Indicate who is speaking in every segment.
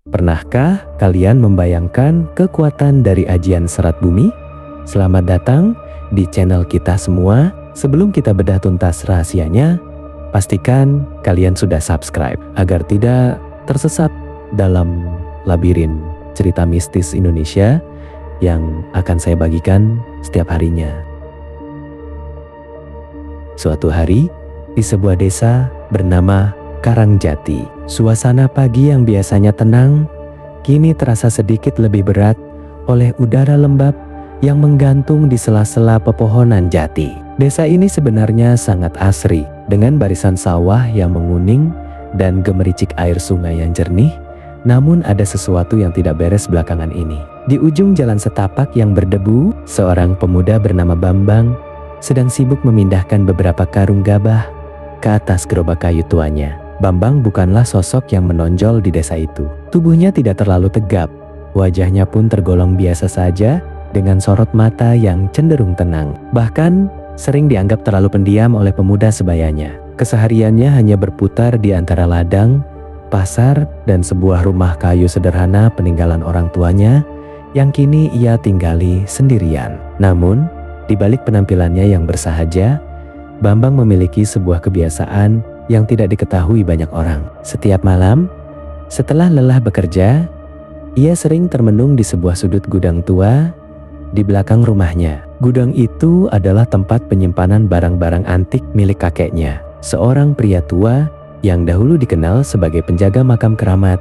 Speaker 1: Pernahkah kalian membayangkan kekuatan dari ajian serat bumi? Selamat datang di channel kita semua. Sebelum kita bedah tuntas rahasianya, pastikan kalian sudah subscribe agar tidak tersesat dalam labirin cerita mistis Indonesia yang akan saya bagikan setiap harinya. Suatu hari, di sebuah desa bernama Karangjati, suasana pagi yang biasanya tenang, kini terasa sedikit lebih berat oleh udara lembab yang menggantung di sela-sela pepohonan jati. Desa ini sebenarnya sangat asri, dengan barisan sawah yang menguning dan gemericik air sungai yang jernih. Namun ada sesuatu yang tidak beres belakangan ini. Di ujung jalan setapak yang berdebu, seorang pemuda bernama Bambang sedang sibuk memindahkan beberapa karung gabah ke atas gerobak kayu tuanya. Bambang bukanlah sosok yang menonjol di desa itu. Tubuhnya tidak terlalu tegap, wajahnya pun tergolong biasa saja dengan sorot mata yang cenderung tenang. Bahkan sering dianggap terlalu pendiam oleh pemuda sebayanya. Kesehariannya hanya berputar di antara ladang, pasar, dan sebuah rumah kayu sederhana peninggalan orang tuanya yang kini ia tinggali sendirian. Namun, di balik penampilannya yang bersahaja, Bambang memiliki sebuah kebiasaan yang tidak diketahui banyak orang. Setiap malam, setelah lelah bekerja, ia sering termenung di sebuah sudut gudang tua di belakang rumahnya. Gudang itu adalah tempat penyimpanan barang-barang antik milik kakeknya, seorang pria tua yang dahulu dikenal sebagai penjaga makam keramat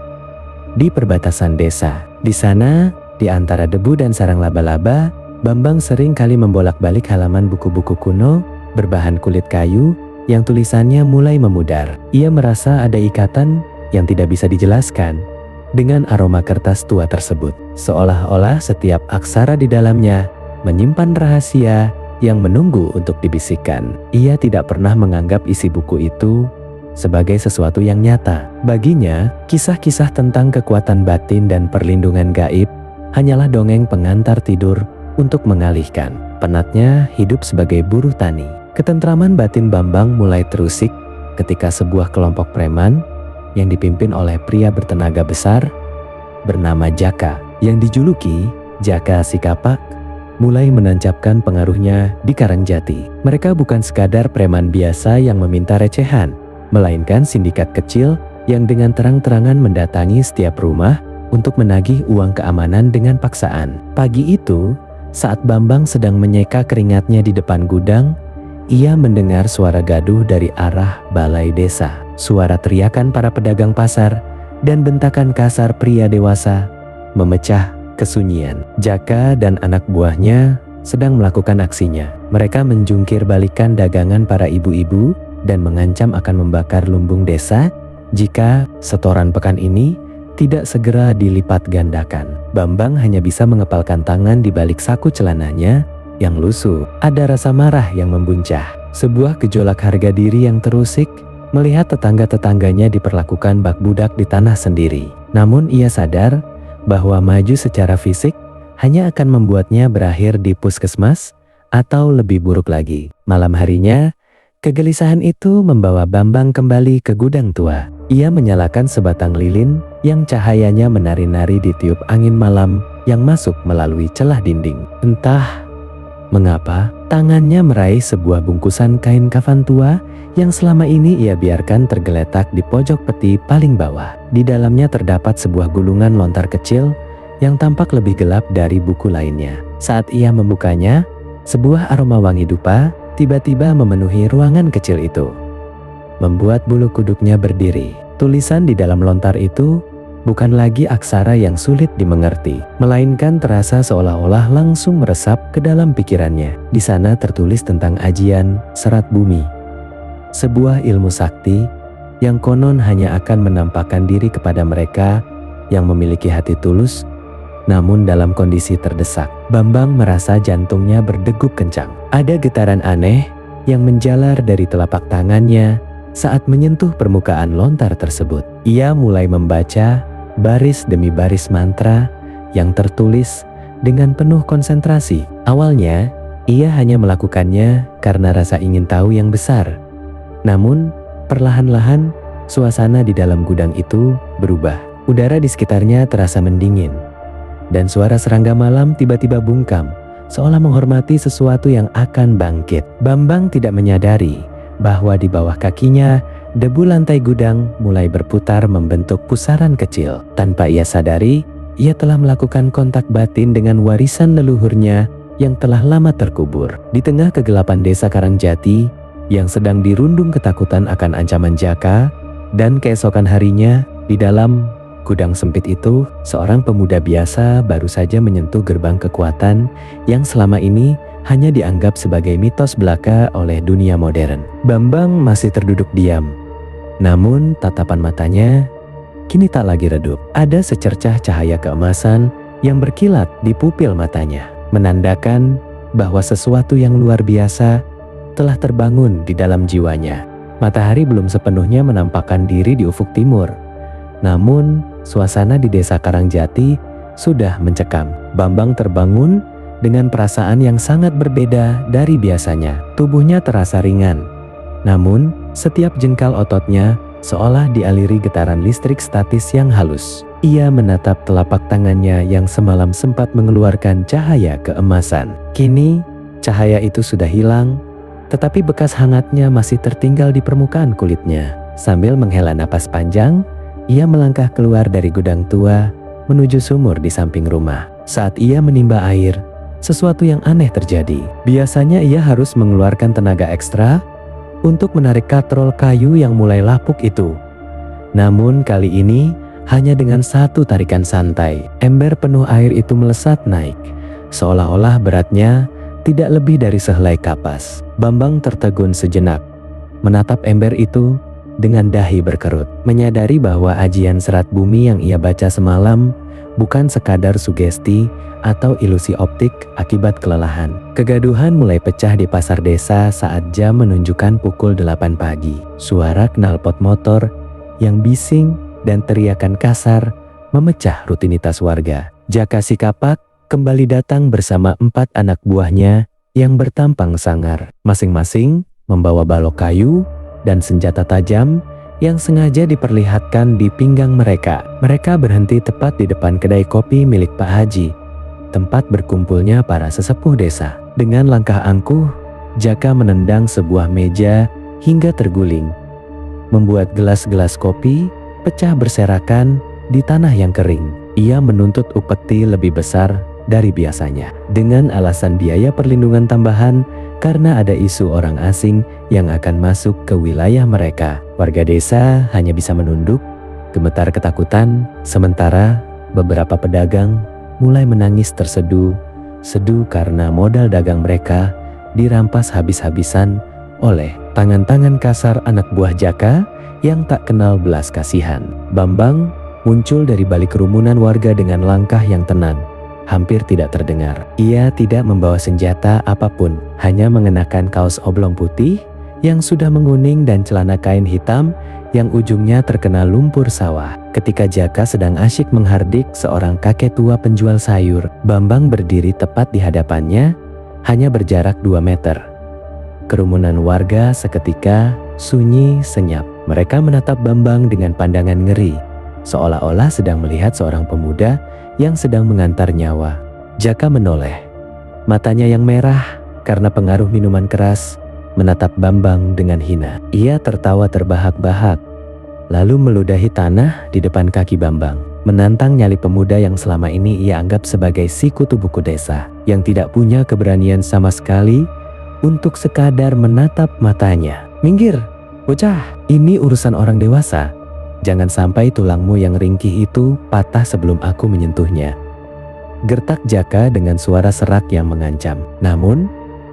Speaker 1: di perbatasan desa. Di sana, di antara debu dan sarang laba-laba, Bambang sering kali membolak-balik halaman buku-buku kuno berbahan kulit kayu yang tulisannya mulai memudar. Ia merasa ada ikatan yang tidak bisa dijelaskan dengan aroma kertas tua tersebut. Seolah-olah setiap aksara di dalamnya menyimpan rahasia yang menunggu untuk dibisikkan. Ia tidak pernah menganggap isi buku itu sebagai sesuatu yang nyata. Baginya, kisah-kisah tentang kekuatan batin dan perlindungan gaib hanyalah dongeng pengantar tidur untuk mengalihkan penatnya hidup sebagai buruh tani. Ketentraman batin Bambang mulai terusik ketika sebuah kelompok preman yang dipimpin oleh pria bertenaga besar bernama Jaka, yang dijuluki Jaka si Kapak, mulai menancapkan pengaruhnya di Karangjati. Mereka bukan sekadar preman biasa yang meminta recehan, melainkan sindikat kecil yang dengan terang-terangan mendatangi setiap rumah untuk menagih uang keamanan dengan paksaan. Pagi itu, saat Bambang sedang menyeka keringatnya di depan gudang, ia mendengar suara gaduh dari arah balai desa. Suara teriakan para pedagang pasar dan bentakan kasar pria dewasa memecah kesunyian. Jaka dan anak buahnya sedang melakukan aksinya. Mereka menjungkir balikan dagangan para ibu-ibu dan mengancam akan membakar lumbung desa jika setoran pekan ini tidak segera dilipat gandakan. Bambang hanya bisa mengepalkan tangan di balik saku celananya yang lusuh. Ada rasa marah yang membuncah. Sebuah gejolak harga diri yang terusik melihat tetangga-tetangganya diperlakukan bak budak di tanah sendiri. Namun ia sadar bahwa maju secara fisik hanya akan membuatnya berakhir di puskesmas atau lebih buruk lagi. Malam harinya, kegelisahan itu membawa Bambang kembali ke gudang tua. Ia menyalakan sebatang lilin yang cahayanya menari-nari ditiup angin malam yang masuk melalui celah dinding. Entah mengapa, tangannya meraih sebuah bungkusan kain kafan tua yang selama ini ia biarkan tergeletak di pojok peti paling bawah. Di dalamnya terdapat sebuah gulungan lontar kecil yang tampak lebih gelap dari buku lainnya. Saat ia membukanya, sebuah aroma wangi dupa tiba-tiba memenuhi ruangan kecil itu, membuat bulu kuduknya berdiri. Tulisan di dalam lontar itu bukan lagi aksara yang sulit dimengerti, melainkan terasa seolah-olah langsung meresap ke dalam pikirannya. Di sana tertulis tentang ajian serat bumi, sebuah ilmu sakti yang konon hanya akan menampakkan diri kepada mereka yang memiliki hati tulus, namun dalam kondisi terdesak. Bambang merasa jantungnya berdegup kencang. Ada getaran aneh yang menjalar dari telapak tangannya saat menyentuh permukaan lontar tersebut. Ia mulai membaca baris demi baris mantra yang tertulis dengan penuh konsentrasi. Awalnya, ia hanya melakukannya karena rasa ingin tahu yang besar. Namun, perlahan-lahan, suasana di dalam gudang itu berubah. Udara di sekitarnya terasa mendingin, dan suara serangga malam tiba-tiba bungkam, seolah menghormati sesuatu yang akan bangkit. Bambang tidak menyadari bahwa di bawah kakinya, debu lantai gudang mulai berputar membentuk pusaran kecil. Tanpa ia sadari, ia telah melakukan kontak batin dengan warisan leluhurnya yang telah lama terkubur. Di tengah kegelapan desa Karangjati yang sedang dirundung ketakutan akan ancaman Jaka, dan keesokan harinya, di dalam gudang sempit itu, seorang pemuda biasa baru saja menyentuh gerbang kekuatan yang selama ini hanya dianggap sebagai mitos belaka oleh dunia modern. Bambang masih terduduk diam. Namun tatapan matanya kini tak lagi redup. Ada secercah cahaya keemasan yang berkilat di pupil matanya, menandakan bahwa sesuatu yang luar biasa telah terbangun di dalam jiwanya. Matahari belum sepenuhnya menampakkan diri di ufuk timur. Namun, suasana di desa Karangjati sudah mencekam. Bambang terbangun dengan perasaan yang sangat berbeda dari biasanya. Tubuhnya terasa ringan. Namun, setiap jengkal ototnya seolah dialiri getaran listrik statis yang halus. Ia menatap telapak tangannya yang semalam sempat mengeluarkan cahaya keemasan. Kini, cahaya itu sudah hilang, tetapi bekas hangatnya masih tertinggal di permukaan kulitnya. Sambil menghela napas panjang, ia melangkah keluar dari gudang tua menuju sumur di samping rumah. Saat ia menimba air, sesuatu yang aneh terjadi. Biasanya ia harus mengeluarkan tenaga ekstra untuk menarik katrol kayu yang mulai lapuk itu. Namun kali ini, hanya dengan satu tarikan santai, ember penuh air itu melesat naik, seolah-olah beratnya tidak lebih dari sehelai kapas. Bambang tertegun sejenak, menatap ember itu dengan dahi berkerut, menyadari bahwa ajian serat bumi yang ia baca semalam bukan sekadar sugesti atau ilusi optik akibat kelelahan. Kegaduhan mulai pecah di pasar desa saat jam menunjukkan pukul 8 pagi. Suara knalpot motor yang bising dan teriakan kasar memecah rutinitas warga. Jaka si Kapak kembali datang bersama 4 anak buahnya yang bertampang sangar, masing-masing membawa balok kayu dan senjata tajam yang sengaja diperlihatkan di pinggang mereka. Mereka berhenti tepat di depan kedai kopi milik Pak Haji, tempat berkumpulnya para sesepuh desa. Dengan langkah angkuh, Jaka menendang sebuah meja hingga terguling, membuat gelas-gelas kopi pecah berserakan di tanah yang kering. Ia menuntut upeti lebih besar dari biasanya, dengan alasan biaya perlindungan tambahan karena ada isu orang asing yang akan masuk ke wilayah mereka. Warga desa hanya bisa menunduk, gemetar ketakutan, sementara beberapa pedagang mulai menangis terseduh-seduh karena modal dagang mereka dirampas habis-habisan oleh tangan-tangan kasar anak buah Jaka yang tak kenal belas kasihan. Bambang muncul dari balik kerumunan warga dengan langkah yang tenang, hampir tidak terdengar. Ia tidak membawa senjata apapun, hanya mengenakan kaos oblong putih yang sudah menguning dan celana kain hitam yang ujungnya terkena lumpur sawah. Ketika Jaka sedang asyik menghardik seorang kakek tua penjual sayur, Bambang berdiri tepat di hadapannya, hanya berjarak 2 meter. Kerumunan warga seketika sunyi senyap. Mereka menatap Bambang dengan pandangan ngeri, seolah-olah sedang melihat seorang pemuda yang sedang mengantar nyawa. Jaka menoleh. Matanya yang merah karena pengaruh minuman keras menatap Bambang dengan hina. Ia tertawa terbahak-bahak, lalu meludahi tanah di depan kaki Bambang, menantang nyali pemuda yang selama ini ia anggap sebagai si kutu buku desa, yang tidak punya keberanian sama sekali untuk sekadar menatap matanya. "Minggir, bocah, ini urusan orang dewasa. Jangan sampai tulangmu yang ringkih itu patah sebelum aku menyentuhnya," gertak Jaka dengan suara serak yang mengancam. Namun,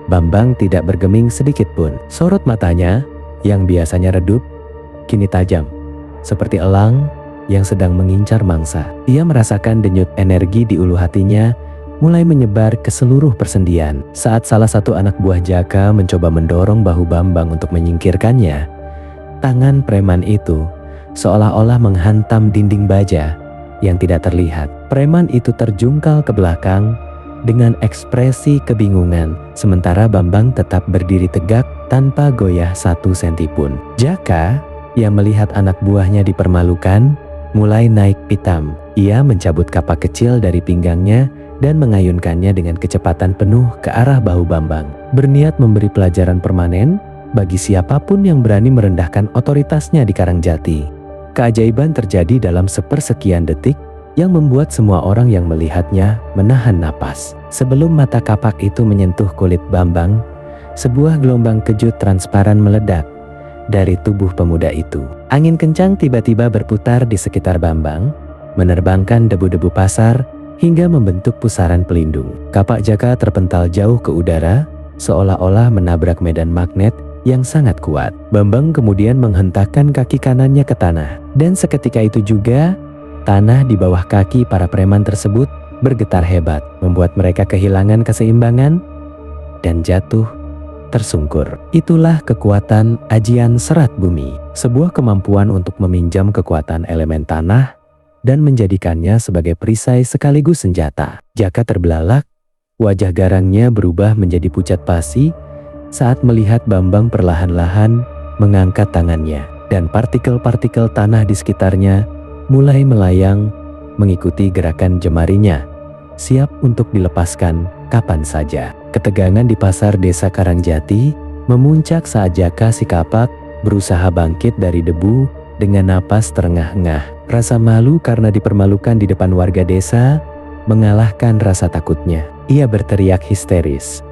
Speaker 1: Bambang tidak bergeming sedikit pun. Sorot matanya, yang biasanya redup, kini tajam, seperti elang yang sedang mengincar mangsa. Ia merasakan denyut energi di ulu hatinya mulai menyebar ke seluruh persendian. Saat salah satu anak buah Jaka mencoba mendorong bahu Bambang untuk menyingkirkannya, tangan preman itu seolah-olah menghantam dinding baja yang tidak terlihat. Preman itu terjungkal ke belakang dengan ekspresi kebingungan, sementara Bambang tetap berdiri tegak tanpa goyah 1 senti pun. Jaka yang melihat anak buahnya dipermalukan mulai naik pitam. Ia mencabut kapak kecil dari pinggangnya dan mengayunkannya dengan kecepatan penuh ke arah bahu Bambang. Berniat memberi pelajaran permanen bagi siapapun yang berani merendahkan otoritasnya di Karangjati. Keajaiban terjadi dalam sepersekian detik yang membuat semua orang yang melihatnya menahan napas. Sebelum mata kapak itu menyentuh kulit Bambang, sebuah gelombang kejut transparan meledak dari tubuh pemuda itu. Angin kencang tiba-tiba berputar di sekitar Bambang, menerbangkan debu-debu pasar hingga membentuk pusaran pelindung. Kapak Jaka terpental jauh ke udara, seolah-olah menabrak medan magnet yang sangat kuat. Bambang kemudian menghentakkan kaki kanannya ke tanah, dan seketika itu juga tanah di bawah kaki para preman tersebut bergetar hebat, membuat mereka kehilangan keseimbangan dan jatuh tersungkur. Itulah kekuatan ajian serat bumi, sebuah kemampuan untuk meminjam kekuatan elemen tanah dan menjadikannya sebagai perisai sekaligus senjata. Jaka terbelalak, wajah garangnya berubah menjadi pucat pasi saat melihat Bambang perlahan-lahan mengangkat tangannya, dan partikel-partikel tanah di sekitarnya mulai melayang mengikuti gerakan jemarinya, siap untuk dilepaskan kapan saja. Ketegangan di pasar desa Karangjati memuncak saat Jaka si kapak berusaha bangkit dari debu dengan napas terengah-engah. Rasa malu karena dipermalukan di depan warga desa mengalahkan rasa takutnya. Ia berteriak histeris,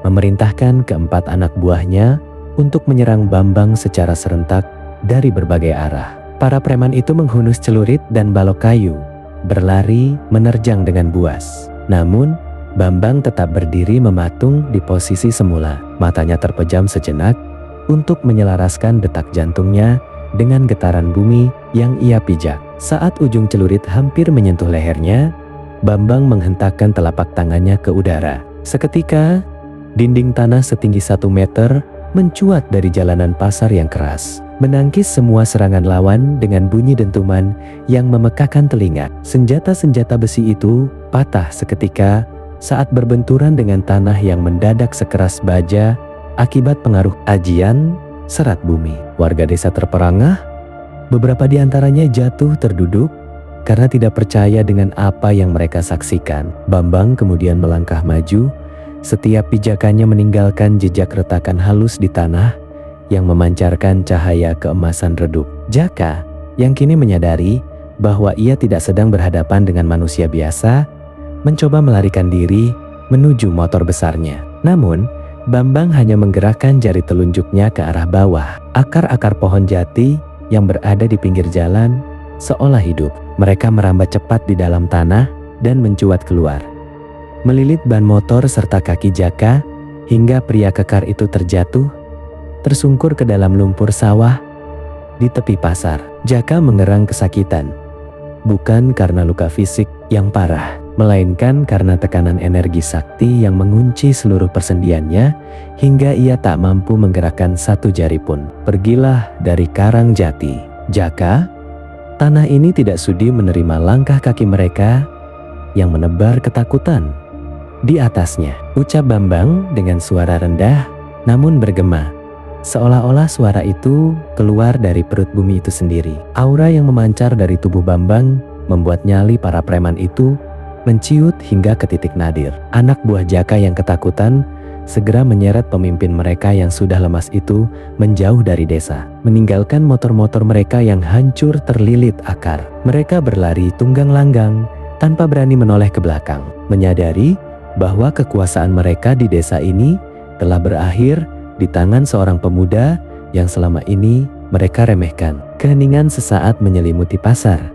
Speaker 1: memerintahkan keempat anak buahnya untuk menyerang Bambang secara serentak dari berbagai arah. Para preman itu menghunus celurit dan balok kayu, berlari menerjang dengan buas. Namun Bambang tetap berdiri mematung di posisi semula. Matanya terpejam sejenak untuk menyelaraskan detak jantungnya dengan getaran bumi yang ia pijak. Saat ujung celurit hampir menyentuh lehernya, Bambang menghentakkan telapak tangannya ke udara. Seketika, dinding tanah setinggi 1 meter mencuat dari jalanan pasar yang keras, menangkis semua serangan lawan dengan bunyi dentuman yang memekakan telinga. Senjata-senjata besi itu patah seketika saat berbenturan dengan tanah yang mendadak sekeras baja akibat pengaruh ajian serat bumi. Warga desa terperangah, beberapa di antaranya jatuh terduduk karena tidak percaya dengan apa yang mereka saksikan. Bambang kemudian melangkah maju, setiap pijakannya meninggalkan jejak retakan halus di tanah yang memancarkan cahaya keemasan redup. Jaka, yang kini menyadari bahwa ia tidak sedang berhadapan dengan manusia biasa, mencoba melarikan diri menuju motor besarnya. Namun, Bambang hanya menggerakkan jari telunjuknya ke arah bawah. Akar-akar pohon jati yang berada di pinggir jalan seolah hidup. Mereka merambat cepat di dalam tanah dan mencuat keluar, melilit ban motor serta kaki Jaka hingga pria kekar itu terjatuh, tersungkur ke dalam lumpur sawah di tepi pasar. Jaka mengerang kesakitan, bukan karena luka fisik yang parah, melainkan karena tekanan energi sakti yang mengunci seluruh persendiannya hingga ia tak mampu menggerakkan satu jari pun. Pergilah dari Karangjati, Jaka. Tanah ini tidak sudi menerima langkah kaki mereka yang menebar ketakutan di atasnya, ucap Bambang dengan suara rendah namun bergema, seolah-olah suara itu keluar dari perut bumi itu sendiri. Aura yang memancar dari tubuh Bambang membuat nyali para preman itu menciut hingga ke titik nadir. Anak buah Jaka yang ketakutan segera menyeret pemimpin mereka yang sudah lemas itu menjauh dari desa, meninggalkan motor-motor mereka yang hancur terlilit akar. Mereka berlari tunggang langgang tanpa berani menoleh ke belakang, menyadari bahwa kekuasaan mereka di desa ini telah berakhir di tangan seorang pemuda yang selama ini mereka remehkan. Keheningan sesaat menyelimuti pasar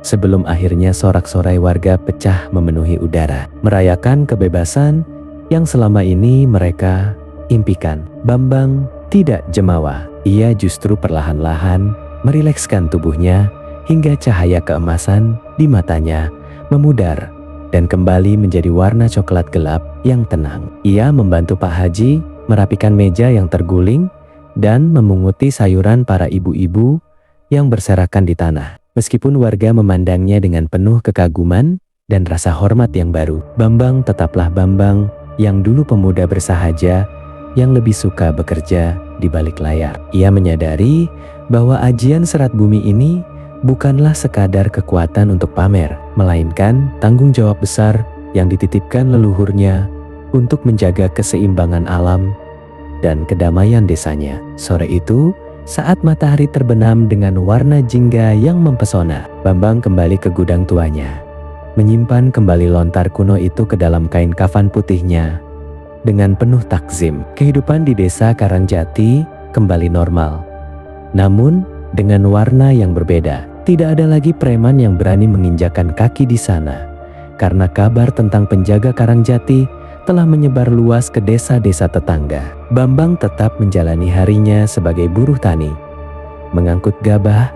Speaker 1: sebelum akhirnya sorak-sorai warga pecah memenuhi udara, merayakan kebebasan yang selama ini mereka impikan. Bambang tidak jemawa, ia justru perlahan-lahan merilekskan tubuhnya hingga cahaya keemasan di matanya memudar dan kembali menjadi warna coklat gelap yang tenang. Ia membantu Pak Haji merapikan meja yang terguling dan memunguti sayuran para ibu-ibu yang berserakan di tanah. Meskipun warga memandangnya dengan penuh kekaguman dan rasa hormat yang baru, Bambang tetaplah Bambang yang dulu pemuda bersahaja yang lebih suka bekerja di balik layar. Ia menyadari bahwa ajian serat bumi ini bukanlah sekadar kekuatan untuk pamer, melainkan tanggung jawab besar yang dititipkan leluhurnya untuk menjaga keseimbangan alam dan kedamaian desanya. Sore itu, saat matahari terbenam dengan warna jingga yang mempesona, Bambang kembali ke gudang tuanya, menyimpan kembali lontar kuno itu ke dalam kain kafan putihnya. Dengan penuh takzim, kehidupan di desa Karangjati kembali normal. Namun, dengan warna yang berbeda. Tidak ada lagi preman yang berani menginjakan kaki di sana, karena kabar tentang penjaga Karangjati telah menyebar luas ke desa-desa tetangga. Bambang tetap menjalani harinya sebagai buruh tani, mengangkut gabah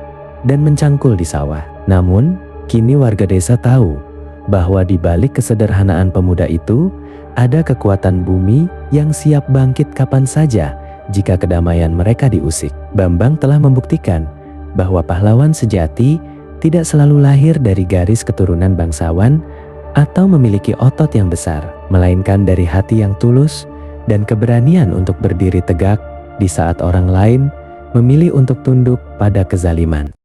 Speaker 1: dan mencangkul di sawah. Namun, kini warga desa tahu bahwa di balik kesederhanaan pemuda itu ada kekuatan bumi yang siap bangkit kapan saja jika kedamaian mereka diusik. Bambang telah membuktikan bahwa pahlawan sejati tidak selalu lahir dari garis keturunan bangsawan atau memiliki otot yang besar, melainkan dari hati yang tulus dan keberanian untuk berdiri tegak di saat orang lain memilih untuk tunduk pada kezaliman.